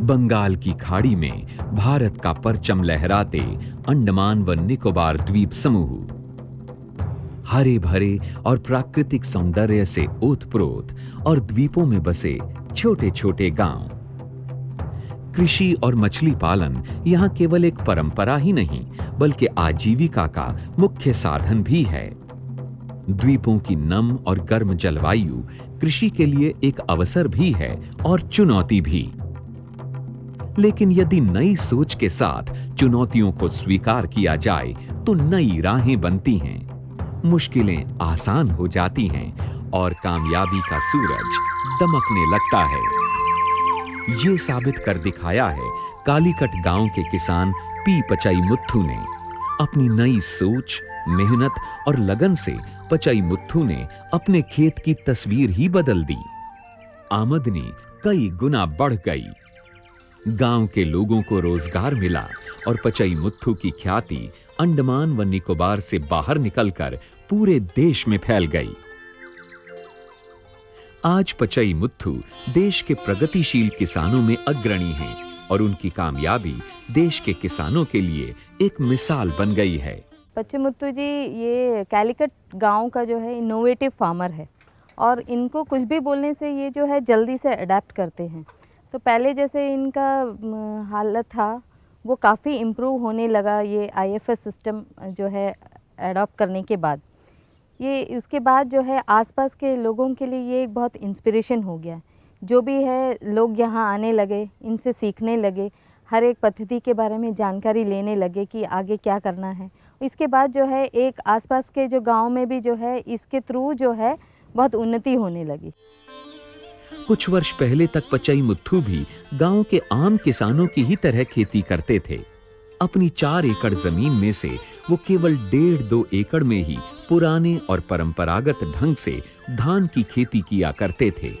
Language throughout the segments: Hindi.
बंगाल की खाड़ी में भारत का परचम लहराते अंडमान व निकोबार द्वीप समूह, हरे भरे और प्राकृतिक सौंदर्य से ओतप्रोत और द्वीपों में बसे छोटे छोटे गांव। कृषि और मछली पालन यहां केवल एक परंपरा ही नहीं बल्कि आजीविका का मुख्य साधन भी है। द्वीपों की नम और गर्म जलवायु कृषि के लिए एक अवसर भी है और चुनौती भी। लेकिन यदि नई सोच के साथ चुनौतियों को स्वीकार किया जाए तो नई राहें बनती हैं, मुश्किलें आसान हो जाती हैं और कामयाबी का सूरज दमकने लगता है। ये साबित कर दिखाया है कालीकट गांव के किसान पी पचाई मुत्थु ने। अपनी नई सोच, मेहनत और लगन से पचाई मुत्थु ने अपने खेत की तस्वीर ही बदल दी। आमदनी कई गुना बढ़ गई, गांव के लोगों को रोजगार मिला और पचाई मुत्थु की ख्याति अंडमान व निकोबार से बाहर निकलकर पूरे देश में फैल गई। आज पचाई मुत्थु देश के प्रगतिशील किसानों में अग्रणी हैं और उनकी कामयाबी देश के किसानों के लिए एक मिसाल बन गई है। पचाई मुत्थु जी ये कालीकट गांव का जो है इनोवेटिव फार्मर है और इनको कुछ भी बोलने से ये जो है जल्दी से अडेप्ट करते हैं। तो पहले जैसे इनका हालत था वो काफ़ी इम्प्रूव होने लगा ये आईएफएस सिस्टम जो है अडॉप्ट करने के बाद। ये उसके बाद जो है आसपास के लोगों के लिए ये एक बहुत इंस्पिरेशन हो गया। जो भी है लोग यहाँ आने लगे, इनसे सीखने लगे, हर एक पद्धति के बारे में जानकारी लेने लगे कि आगे क्या करना है। इसके बाद जो है एक आसपास के जो गांव में भी जो है इसके थ्रू जो है बहुत उन्नति होने लगी। कुछ वर्ष पहले तक पचाई मुत्थु भी गांव के आम किसानों की ही तरह खेती करते थे। अपनी 4 एकड़ जमीन में से वो केवल 1.5-2 एकड़ में ही पुराने और परंपरागत ढंग से धान की खेती किया करते थे।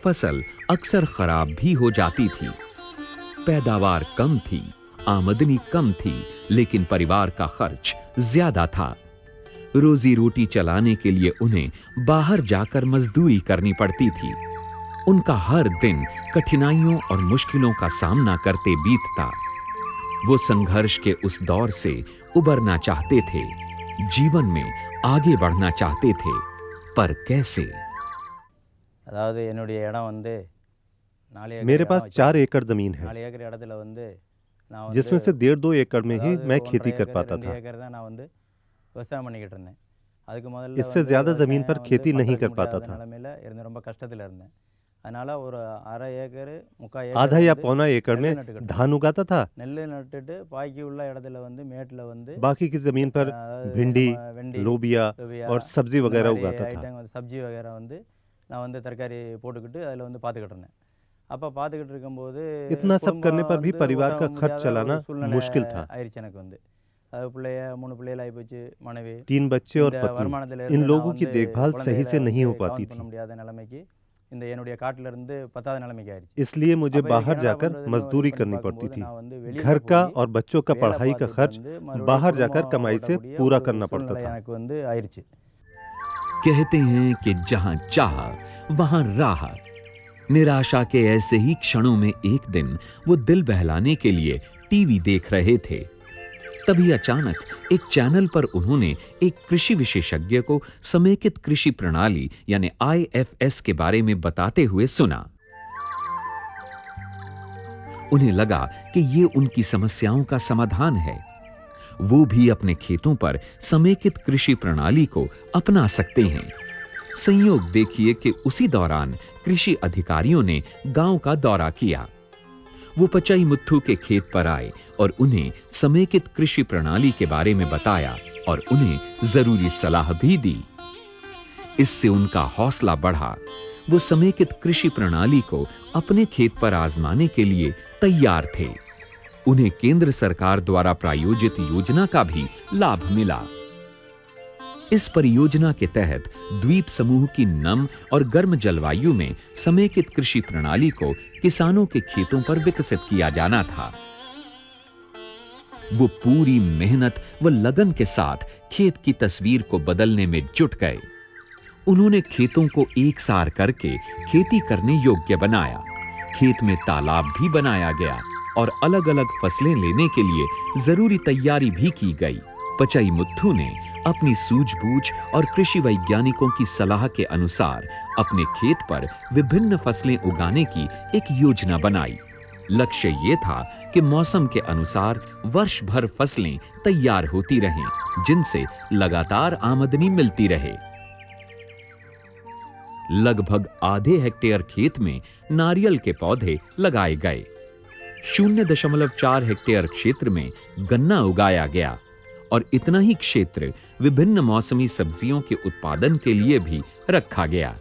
फसल अक्सर खराब भी हो जाती थी, पैदावार कम थी, आमदनी कम थी, लेकिन परिवार का खर्च ज्यादा था। रोजी रोटी चलाने के लिए उन्हें बाहर जाकर मजदूरी करनी पड़ती थी। उनका हर दिन कठिनाइयों और मुश्किलों का सामना करते बीतता। वो संघर्ष के उस दौर से उबरना चाहते थे, जीवन में आगे बढ़ना चाहते थे, पर कैसे? मेरे पास 4 एकड़ जमीन है, जिसमें से 1.5-2 एकड़ में ही मैं खेती कर पाता था। इससे ज्यादा जमीन पर खेती नहीं कर पाता था। आधा या पौना एकड़ में धान उगाता था। बाकी की जमीन पर भिंडी, लोबिया और सब्जी वगैरह उगाता था। इतना सब करने पर भी परिवार का खर्च चलाना मुश्किल था। 3 बच्चे और पत्नी, इन लोगों की देखभाल सही से नहीं हो पाती थी। इसलिए मुझे बाहर जाकर मजदूरी करनी पड़ती थी। घर का और बच्चों का पढ़ाई का खर्च बाहर जाकर कमाई से पूरा करना पड़ता था। कहते हैं कि जहां चाह वहां राह। निराशा के ऐसे ही क्षणों में एक दिन वो दिल बहलाने के लिए टीवी देख रहे थे। तभी अचानक एक चैनल पर उन्होंने एक कृषि विशेषज्ञ को समेकित कृषि प्रणाली यानी आईएफएस के बारे में बताते हुए सुना। उन्हें लगा कि ये उनकी समस्याओं का समाधान है। वो भी अपने खेतों पर समेकित कृषि प्रणाली को अपना सकते हैं। संयोग देखिए कि उसी दौरान कृषि अधिकारियों ने गांव का दौरा किया। वो पचाई मुत्थु के खेत पर आए और उन्हें समेकित कृषि प्रणाली के बारे में बताया और उन्हें जरूरी सलाह भी दी। इससे उनका हौसला बढ़ा। वो समेकित कृषि प्रणाली को अपने खेत पर आजमाने के लिए तैयार थे। उन्हें केंद्र सरकार द्वारा प्रायोजित योजना का भी लाभ मिला। इस परियोजना के तहत द्वीप समूह की नम और गर्म जलवायु में समेकित कृषि प्रणाली को किसानों के खेतों पर विकसित किया जाना था। वो पूरी मेहनत व लगन के साथ खेत की तस्वीर को बदलने में जुट गए। उन्होंने खेतों को एकसार करके खेती करने योग्य बनाया, खेत में तालाब भी बनाया गया और अलग-अलग फसलें लेने के लिए जरूरी तैयारी भी की गई। पचई मुत्थु ने अपनी सूझबूझ और कृषि वैज्ञानिकों की सलाह के अनुसार अपने खेत पर विभिन्न फसलें उगाने की एक योजना बनाई। लक्ष्य ये था कि मौसम के अनुसार वर्ष भर फसलें तैयार होती रहें, जिनसे लगातार आमदनी मिलती रहे। लगभग आधे हेक्टेयर खेत में नारियल के पौधे लगाए गए। 0.4 हेक्टेयर क्षेत्र में गन्ना उगाया गया और इतना ही क्षेत्र विभिन्न मौसमी सब्जियों के उत्पादन के लिए भी रखा गया।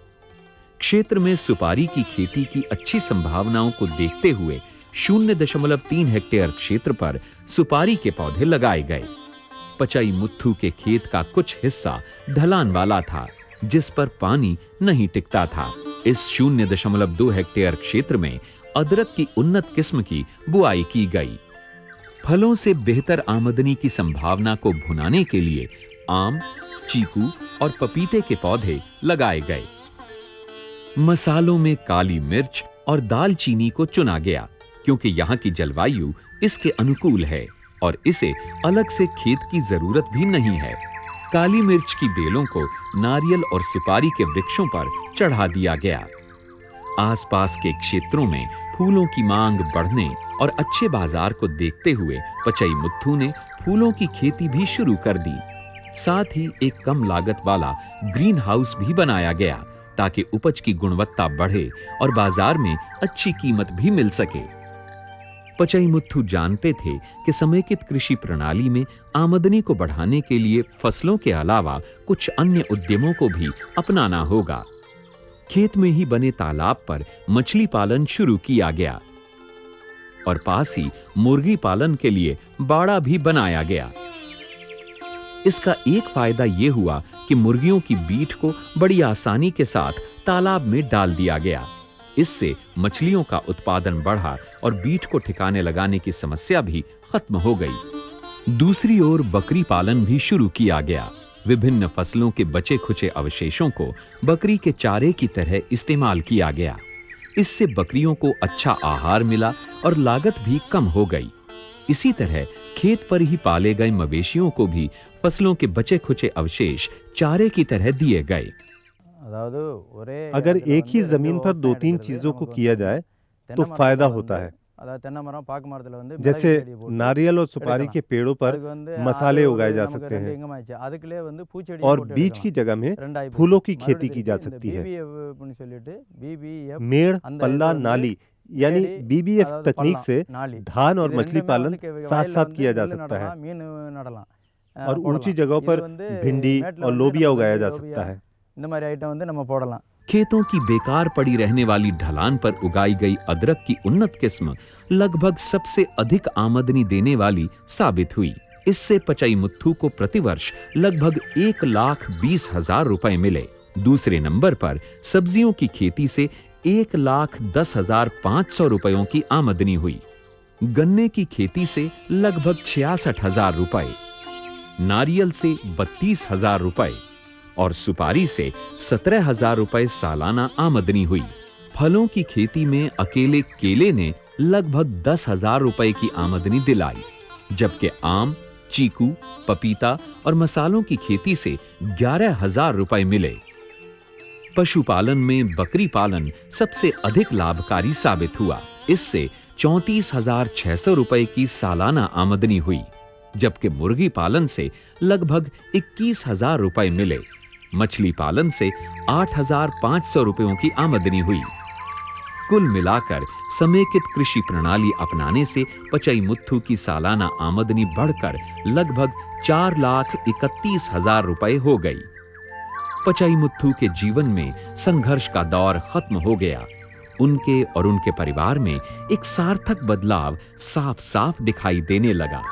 क्षेत्र में सुपारी की खेती की अच्छी संभावनाओं को देखते हुए 0.3 हेक्टेयर क्षेत्र पर सुपारी के पौधे लगाए गए। पचई मुत्थु के खेत का कुछ हिस्सा ढलान वाला था, जिस पर पानी नहीं टिकता था। इस 0.2 हेक्टेयर क्षेत्र में अदरक की उन्नत किस्म की बुआई की गई। फलों से बेहतर आमदनी की संभावना को भुनाने के लिए आम, चीकू और पपीते के पौधे लगाए गए। मसालों में काली मिर्च और दालचीनी को चुना गया, क्योंकि यहाँ की जलवायु इसके अनुकूल है और इसे अलग से खेत की जरूरत भी नहीं है। काली मिर्च की बेलों को नारियल और सुपारी के वृक्षों पर चढ़ा दिया गया। आसपास के क्षेत्रों में फूलों की मांग बढ़ने और अच्छे बाजार को देखते हुए पचई मुत्थु ने फूलों की खेती भी शुरू कर दी। साथ ही एक कम लागत वाला ग्रीन हाउस भी बनाया गया, ताकि उपज की गुणवत्ता बढ़े और बाजार में अच्छी कीमत भी मिल सके। पचई मुत्थु जानते थे कि समेकित कृषि प्रणाली में आमदनी को बढ़ाने के लिए फसलों के अलावा कुछ अन्य उद्यमों को भी अपनाना होगा। खेत में ही बने तालाब पर मछली पालन शुरू किया गया और पास ही मुर्गी पालन के लिए बाड़ा भी बनाया गया। इसका एक फायदा यह हुआ कि मुर्गियों की बीट को बड़ी आसानी के साथ तालाब में डाल दिया गया। इससे मछलियों का उत्पादन बढ़ा और बीट को ठिकाने लगाने की समस्या भी खत्म हो गई। दूसरी ओर बकरी पालन भी शुरू किया गया। विभिन्न फसलों के बचे खुचे अवशेषों को बकरी के चारे की तरह इस्तेमाल किया गया। इससे बकरियों को अच्छा आहार मिला और लागत भी कम हो गई। इसी तरह खेत पर ही पाले गए मवेशियों को भी फसलों के बचे खुचे अवशेष चारे की तरह दिए गए। अगर एक ही जमीन पर 2-3 चीजों को किया जाए तो फायदा होता है। जैसे नारियल और सुपारी के पेड़ों पर मसाले उगाए जा सकते हैं और बीज की जगह में फूलों की खेती की जा सकती है। मेड़ पल्ला नाली यानी बीबीएफ तकनीक से धान और मछली पालन साथ साथ किया जा सकता है और ऊंची जगहों पर भिंडी और लोबिया उगाया जा सकता है। खेतों की बेकार पड़ी रहने वाली ढलान पर उगाई गई अदरक की उन्नत किस्म लगभग सबसे अधिक आमदनी देने वाली साबित हुई। इससे पचई मुत्थु को प्रतिवर्ष लगभग 1,20,000 रुपए मिले। दूसरे नंबर पर सब्जियों की खेती से 1,10,500 रुपयों की आमदनी हुई। गन्ने की खेती से लगभग 66,000 रुपए, नारियल से 32,000 रुपए और सुपारी से 17,000 रुपए सालाना आमदनी हुई। फलों की खेती में अकेले केले ने लगभग 10,000 रुपए की आमदनी दिलाई, जबकि आम, चीकू, पपीता और मसालों की खेती से 11,000 रुपए मिले। पशुपालन में बकरी पालन सबसे अधिक लाभकारी साबित हुआ। इससे 34,600 रुपए की सालाना आमदनी हुई, जबकि मुर्गी पालन से लगभग 21,000 रुपए मिले। मछली पालन से 8,500 रुपयों की आमदनी हुई। कुल मिलाकर समेकित कृषि प्रणाली अपनाने से पचई मुत्थु की सालाना आमदनी बढ़कर लगभग 4,31,000 रुपए हो गई। पचई मुत्थु के जीवन में संघर्ष का दौर खत्म हो गया। उनके और उनके परिवार में एक सार्थक बदलाव साफ साफ दिखाई देने लगा।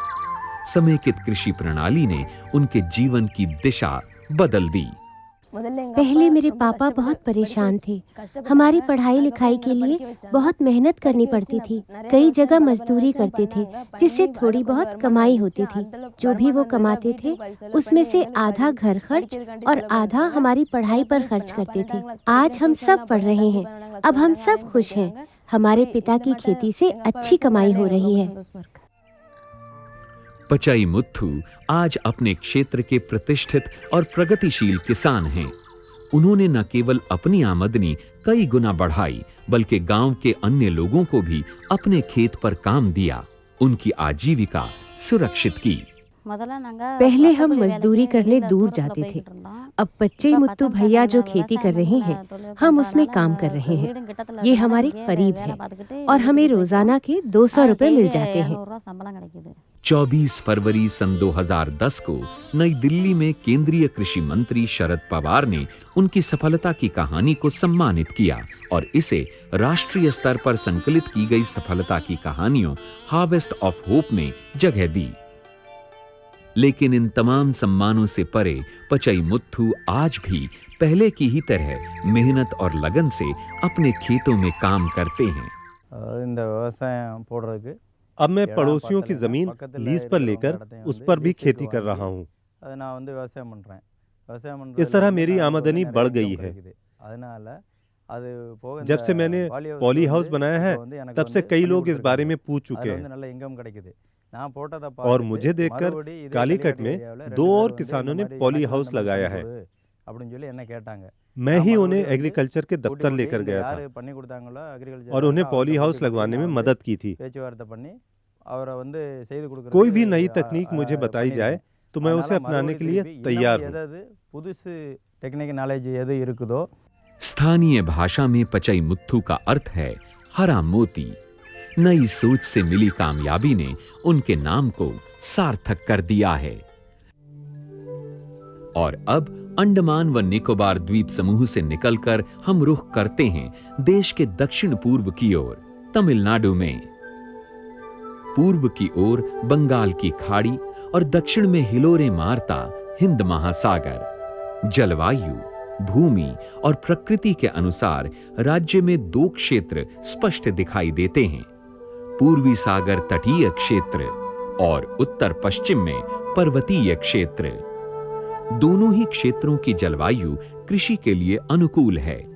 समेकित कृषि प्रणाली ने उनके जीवन की दिशा बदल दी। पहले मेरे पापा बहुत परेशान थे। हमारी पढ़ाई लिखाई के लिए बहुत मेहनत करनी पड़ती थी। कई जगह मजदूरी करते थे, जिससे थोड़ी बहुत कमाई होती थी। जो भी वो कमाते थे उसमें से आधा घर खर्च और आधा हमारी पढ़ाई पर खर्च करते थे। आज हम सब पढ़ रहे हैं। अब हम सब खुश हैं। हमारे पिता की खेती से अच्छी कमाई हो रही है। पचाई मुथु आज अपने क्षेत्र के प्रतिष्ठित और प्रगतिशील किसान हैं। उन्होंने न केवल अपनी आमदनी कई गुना बढ़ाई, बल्कि गांव के अन्य लोगों को भी अपने खेत पर काम दिया, उनकी आजीविका सुरक्षित की। पहले हम मजदूरी करने दूर जाते थे। अब पचई मुत्तू भैया जो खेती कर रहे हैं, हम उसमें काम कर रहे हैं। ये हमारे करीब है और हमें रोजाना के 200 रुपए मिल जाते हैं। 24 फरवरी सन 2010 को नई दिल्ली में केंद्रीय कृषि मंत्री शरद पवार ने उनकी सफलता की कहानी को सम्मानित किया और इसे राष्ट्रीय स्तर पर संकलित की गई सफलता की कहानियों हार्वेस्ट ऑफ होप में जगह दी। लेकिन इन तमाम सम्मानों से परे पचई मुथु आज भी पहले की ही तरह मेहनत और लगन से अपने खेतों में काम करते हैं। अब मैं पड़ोसियों की जमीन लीज पर लेकर उस पर भी खेती कर रहा हूँ। इस तरह मेरी आमदनी बढ़ गई है। जब से मैंने पॉली हाउस बनाया है, तब से कई लोग इस बारे में पूछ चुके हैं और मुझे देखकर कालीकट में 2 और किसानों ने पॉली हाउस लगाया है। मैं ही उन्हें एग्रीकल्चर के दफ्तर लेकर गया था और उन्हें पॉली हाउस लगवाने में मदद की थी। कोई भी नई तकनीक मुझे बताई जाए तो मैं उसे अपनाने के लिए तैयार हूँ। स्थानीय भाषा में पचई मुथु का अर्थ है हरा मोती। नई सोच से मिली कामयाबी ने उनके नाम को सार्थक कर दिया है। और अब अंडमान व निकोबार द्वीप समूह से निकलकर हम रुख करते हैं देश के दक्षिण पूर्व की ओर, तमिलनाडु में। पूर्व की ओर बंगाल की खाड़ी और दक्षिण में हिलोरे मारता हिंद महासागर। जलवायु, भूमि और प्रकृति के अनुसार राज्य में 2 क्षेत्र स्पष्ट दिखाई देते हैं, पूर्वी सागर तटीय क्षेत्र और उत्तर पश्चिम में पर्वतीय क्षेत्र। दोनों ही क्षेत्रों की जलवायु कृषि के लिए अनुकूल है।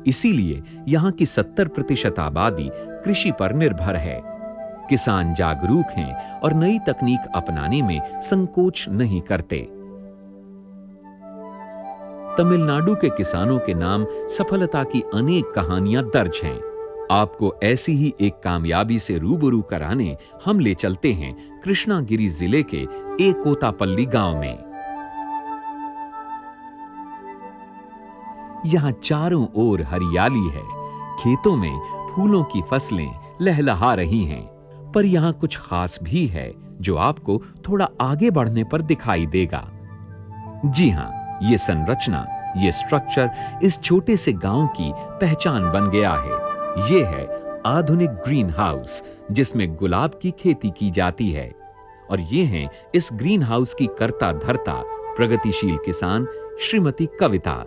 इसीलिए यहां की 70% आबादी कृषि पर निर्भर है। किसान जागरूक हैं और नई तकनीक अपनाने में संकोच नहीं करते। तमिलनाडु के किसानों के नाम सफलता की अनेक कहानियां दर्ज हैं। आपको ऐसी ही एक कामयाबी से रूबरू कराने हम ले चलते हैं कृष्णागिरी जिले के एकोतापल्ली गांव में। यहां चारों ओर हरियाली है। खेतों में फूलों की फसलें लहलहा रही हैं, पर यहां कुछ खास भी है जो आपको थोड़ा आगे बढ़ने पर दिखाई देगा। जी हां, ये संरचना, ये स्ट्रक्चर इस छोटे से गांव की पहचान बन गया है। ये है आधुनिक ग्रीन हाउस, जिसमें गुलाब की खेती की जाती है। और ये हैं इस ग्रीन हाउस की कर्ता धर्ता प्रगतिशील किसान श्रीमती कविता।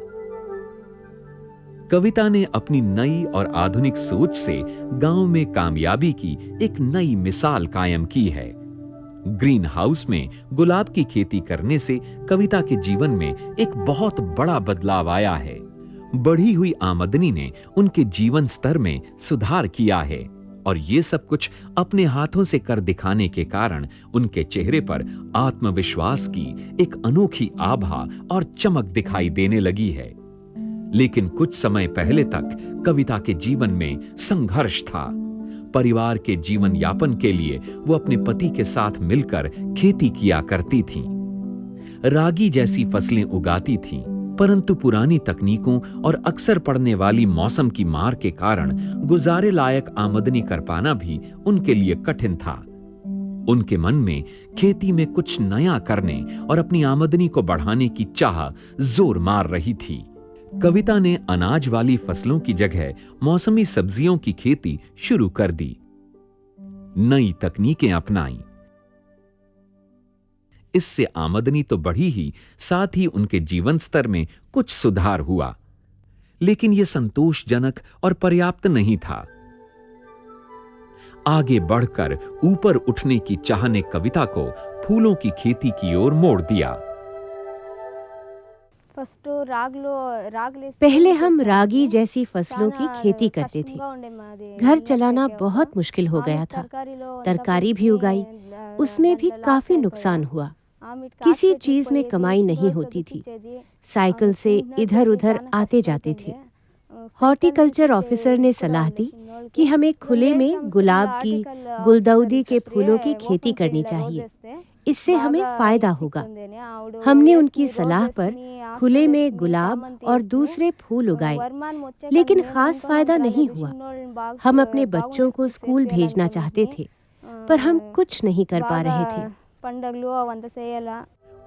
कविता ने अपनी नई और आधुनिक सोच से गांव में कामयाबी की एक नई मिसाल कायम की है। ग्रीन हाउस में गुलाब की खेती करने से कविता के जीवन में एक बहुत बड़ा बदलाव आया है। बढ़ी हुई आमदनी ने उनके जीवन स्तर में सुधार किया है और ये सब कुछ अपने हाथों से कर दिखाने के कारण उनके चेहरे पर आत्मविश्वास की एक अनोखी आभा और चमक दिखाई देने लगी है। लेकिन कुछ समय पहले तक कविता के जीवन में संघर्ष था। परिवार के जीवन यापन के लिए वो अपने पति के साथ मिलकर खेती किया करती थीं। रागी जैसी फसलें उगाती थीं, परंतु पुरानी तकनीकों और अक्सर पड़ने वाली मौसम की मार के कारण गुजारे लायक आमदनी कर पाना भी उनके लिए कठिन था। उनके मन में खेती में कुछ नया करने और अपनी आमदनी को बढ़ाने की चाह जोर मार रही थी। कविता ने अनाज वाली फसलों की जगह मौसमी सब्जियों की खेती शुरू कर दी, नई तकनीकें अपनाई। इससे आमदनी तो बढ़ी ही, साथ ही उनके जीवन स्तर में कुछ सुधार हुआ। लेकिन यह संतोषजनक और पर्याप्त नहीं था। आगे बढ़कर ऊपर उठने की चाह ने कविता को फूलों की खेती की ओर मोड़ दिया। पहले हम रागी जैसी फसलों की खेती करते थे। घर चलाना बहुत मुश्किल हो गया था। तरकारी भी उगाई, उसमें भी काफी नुकसान हुआ। किसी चीज में कमाई नहीं होती थी। साइकिल से इधर उधर आते जाते थे। हॉर्टिकल्चर ऑफिसर ने सलाह दी कि हमें खुले में गुलाब की, गुलदाउदी के फूलों की खेती करनी चाहिए। इससे हमें फायदा होगा। हमने उनकी सलाह पर खुले में गुलाब और दूसरे फूल उगाए, लेकिन खास फायदा नहीं हुआ। हम अपने बच्चों को स्कूल भेजना चाहते थे, पर हम कुछ नहीं कर पा रहे थे।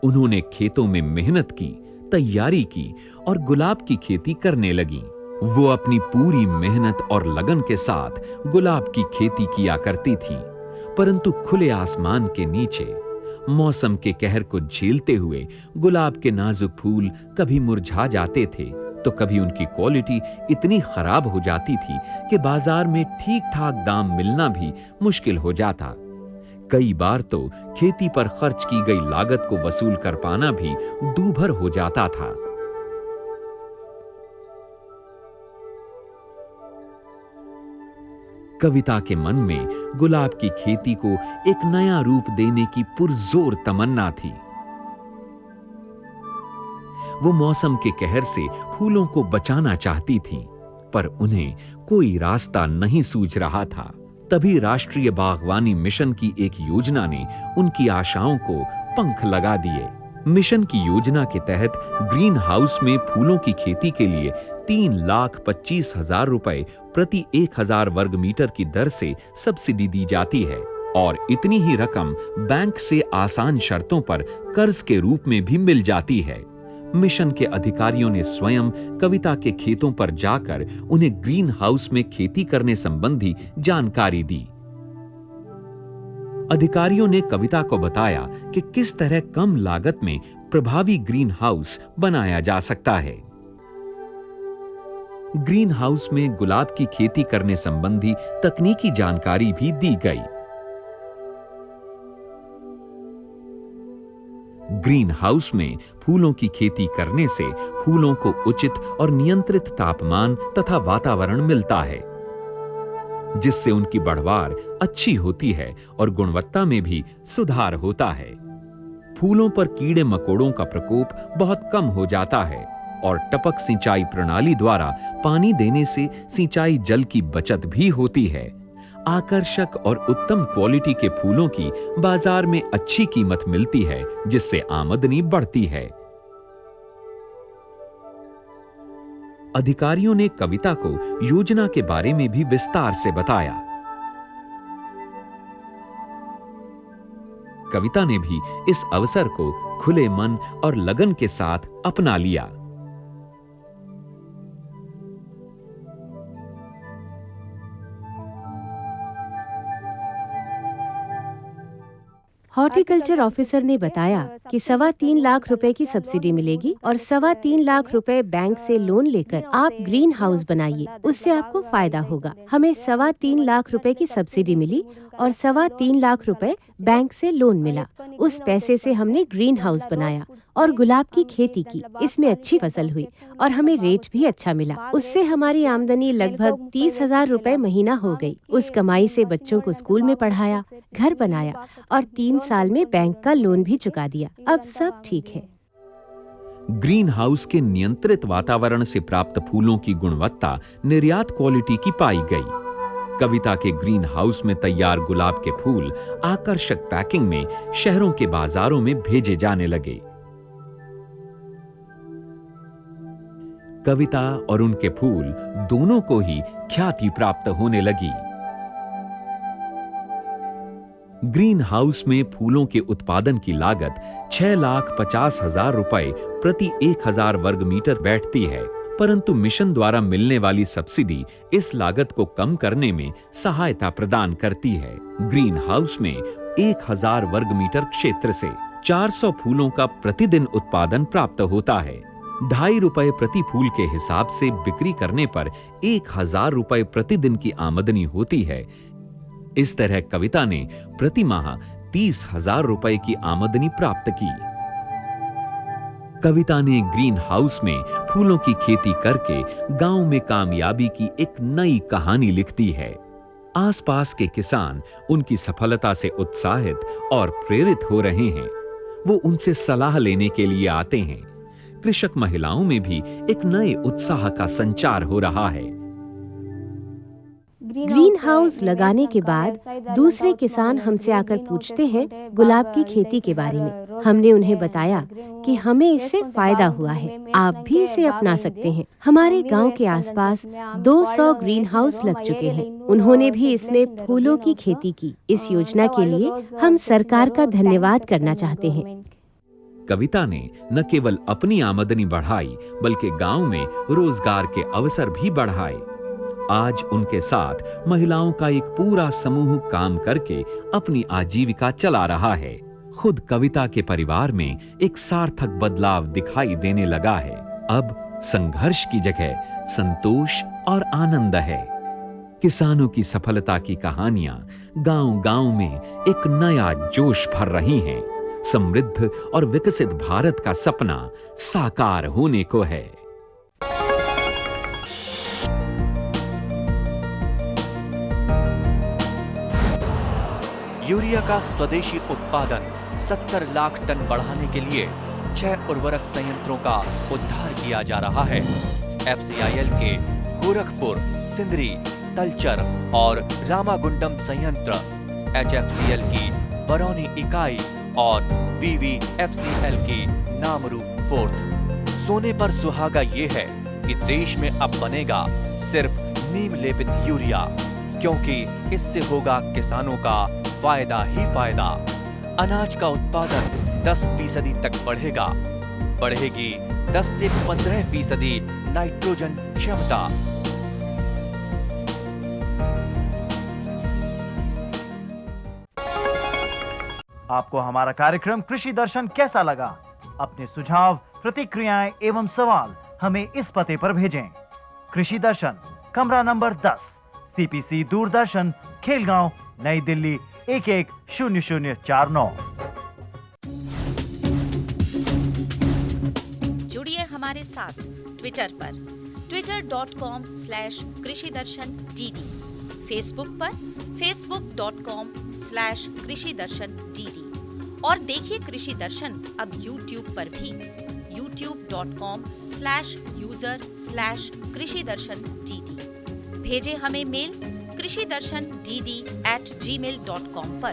उन्होंने खेतों में मेहनत की, तैयारी की और गुलाब की खेती करने लगी। वो अपनी पूरी मेहनत और लगन के साथ गुलाब की खेती किया करती थीं, परंतु खुले आसमान के नीचे मौसम के कहर को झेलते हुए गुलाब के नाजुक फूल कभी मुरझा जाते थे, तो कभी उनकी क्वालिटी इतनी खराब हो जाती थी कि बाजार में ठीक ठाक दाम मिलना भी मुश्किल हो जाता। कई बार तो खेती पर खर्च की गई लागत को वसूल कर पाना भी दूभर हो जाता था। कविता के मन में गुलाब की खेती को एक नया रूप देने की पुरजोर तमन्ना थी। वो मौसम के कहर से फूलों को बचाना चाहती थीं, पर उन्हें कोई रास्ता नहीं सूझ रहा था। तभी राष्ट्रीय बागवानी मिशन की एक योजना ने उनकी आशाओं को पंख लगा दिए। मिशन की योजना के तहत ग्रीन हाउस में फूलों की खेती के लिए 3,25,000 रुपए प्रति 1,000 वर्ग मीटर की दर से सब्सिडी दी जाती है और इतनी ही रकम बैंक से आसान शर्तों पर कर्ज के रूप में भी मिल जाती है। मिशन के अधिकारियों ने स्वयं कविता के खेतों पर जाकर उन्हें ग्रीन हाउस में खेती करने संबंधी जानकारी दी। अधिकारियों ने कविता को बताया कि किस तरह कम लागत में प्रभावी ग्रीन हाउस बनाया जा सकता है। ग्रीन हाउस में गुलाब की खेती करने संबंधी तकनीकी जानकारी भी दी गई। ग्रीन हाउस में फूलों की खेती करने से फूलों को उचित और नियंत्रित तापमान तथा वातावरण मिलता है, जिससे उनकी बढ़वार अच्छी होती है और गुणवत्ता में भी सुधार होता है। फूलों पर कीड़े मकोड़ों का प्रकोप बहुत कम हो जाता है और टपक सिंचाई प्रणाली द्वारा पानी देने से सिंचाई जल की बचत भी होती है। आकर्षक और उत्तम क्वालिटी के फूलों की बाजार में अच्छी कीमत मिलती है, जिससे आमदनी बढ़ती है। अधिकारियों ने कविता को योजना के बारे में भी विस्तार से बताया। कविता ने भी इस अवसर को खुले मन और लगन के साथ अपना लिया। हॉर्टिकल्चर ऑफिसर ने बताया कि 3.25 लाख रुपए की सब्सिडी मिलेगी और 3.25 लाख रुपए बैंक से लोन लेकर आप ग्रीन हाउस बनाइए, उससे आपको फायदा होगा। हमें 3.25 लाख रुपए की सब्सिडी मिली और 3.25 लाख रुपए बैंक से लोन मिला। उस पैसे से हमने ग्रीन हाउस बनाया और गुलाब की खेती की। इसमें अच्छी फसल हुई और हमें रेट भी अच्छा मिला। उससे हमारी आमदनी लगभग 30,000 रुपए महीना हो गई। उस कमाई से बच्चों को स्कूल में पढ़ाया, घर बनाया और 3 साल में बैंक का लोन भी चुका दिया। अब सब ठीक है। ग्रीन हाउस के नियंत्रित वातावरण से प्राप्त फूलों की गुणवत्ता निर्यात क्वालिटी की पाई गई। कविता के ग्रीन हाउस में तैयार गुलाब के फूल आकर्षक पैकिंग में शहरों के बाजारों में भेजे जाने लगे। कविता और उनके फूल दोनों को ही ख्याति प्राप्त होने लगी। ग्रीन हाउस में फूलों के उत्पादन की लागत 6,50,000 रुपए प्रति 1,000 वर्ग मीटर बैठती है, परंतु मिशन द्वारा मिलने वाली सब्सिडी इस लागत को कम करने में सहायता प्रदान करती है। ग्रीन हाउस में 1,000 वर्ग मीटर क्षेत्र से 400 फूलों का प्रतिदिन उत्पादन प्राप्त होता है। 2.5 रुपए प्रति फूल के हिसाब से बिक्री करने पर 1,000 रुपए प्रतिदिन की आमदनी होती है। इस तरह कविता ने प्रति माह 30,000 रुपए की आमदनी प्राप्त की। कविता ने ग्रीन हाउस में फूलों की खेती करके गांव में कामयाबी की एक नई कहानी लिखती है। आसपास के किसान उनकी सफलता से उत्साहित और प्रेरित हो रहे हैं। वो उनसे सलाह लेने के लिए आते हैं। कृषक महिलाओं में भी एक नए उत्साह का संचार हो रहा है। ग्रीन हाउस लगाने के बाद दूसरे किसान हमसे आकर पूछते हैं गुलाब की खेती के बारे में। हमने उन्हें बताया कि हमें इससे फायदा हुआ है, आप भी इसे अपना सकते हैं। हमारे गांव के आसपास 200 ग्रीन हाउस लग चुके हैं। उन्होंने भी इसमें फूलों की खेती की। इस योजना के लिए हम सरकार का धन्यवाद करना चाहते हैं। कविता ने न केवल अपनी आमदनी बढ़ाई बल्कि गांव में रोजगार के अवसर भी बढ़ाए। आज उनके साथ महिलाओं का एक पूरा समूह काम करके अपनी आजीविका चला रहा है। खुद कविता के परिवार में एक सार्थक बदलाव दिखाई देने लगा है। अब संघर्ष की जगह संतोष और आनंद है। किसानों की सफलता की कहानियां गांव-गांव में एक नया जोश भर रही हैं। समृद्ध और विकसित भारत का सपना साकार होने को है। यूरिया का स्वदेशी उत्पादन 70 लाख टन बढ़ाने के लिए 6 उर्वरक संयंत्रों का उद्धार किया जा रहा है। FCIL के गोरखपुर, सिंदरी, तलचर और रामागुंडम संयंत्र, HFCL की बरौनी इकाई और BVFCL की नामरू फोर्थ। सोने पर सुहागा ये है कि देश में अब बनेगा सिर्फ नीम लेपित यूरिया, क्योंकि इससे होगा किसानों का फायदा ही फायदा। अनाज का उत्पादन 10% तक बढ़ेगा। बढ़ेगी 10 से 15% नाइट्रोजन क्षमता। आपको हमारा कार्यक्रम कृषि दर्शन कैसा लगा? अपने सुझाव, प्रतिक्रियाएं एवं सवाल हमें इस पते पर भेजें। कृषि दर्शन, कमरा नंबर 10, CPC दूरदर्शन, खेलगांव, नई दिल्ली 110049। जुड़िए हमारे साथ ट्विटर पर twitter.com/कृषिदर्शन-dd, फेसबुक पर facebook.com/कृषिदर्शन-dd और देखिए कृषि दर्शन अब YouTube पर भी youtube.com/user/कृषिदर्शन-dd। भेजें हमें मेल कृषिदर्शन-dd@gmail.com पर।